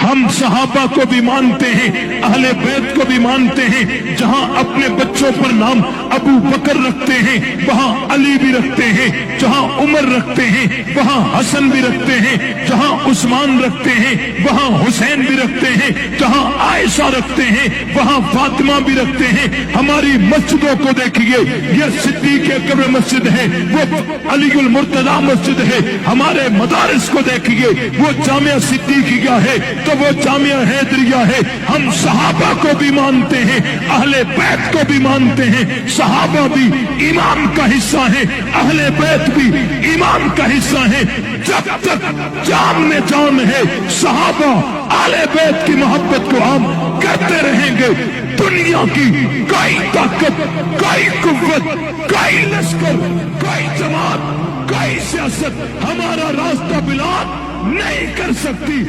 हम सहाबा को भी मानते हैं, अहले बैत को भी मानते हैं। जहां अपने बच्चों पर नाम अबू बकर रखते हैं वहां अली भी रखते हैं, जहां उमर रखते हैं वहां हसन भी रखते हैं, जहां उस्मान रखते हैं वहां हुसैन भी रखते हैं, जहां आयशा रखते हैं वहां फातिमा भी रखते हैं। हमारी मस्जिदों को देखिए, ये सिद्दीक़ अकबर मस्जिद है, वो अलीउल मुर्तजा मस्जिद है। हमारे मदारिस को देखिए, वो जामिया सिद्दीकिया है तो वो जामिया हैदरिया है। हम सहाबा को भी मानते हैं, अहले बैत को भी मानते हैं। सहाबा भी ईमान का हिस्सा है, अहले बैत भी ईमान का हिस्सा है। जब तक जान में जान है, सहाबा अहले बैत की मोहब्बत को हम कहते रहेंगे। दुनिया की कोई ताकत, कोई कुव्वत, कोई लश्कर, कोई जमात, कोई सियासत हमारा रास्ता बिलान नहीं कर सकती।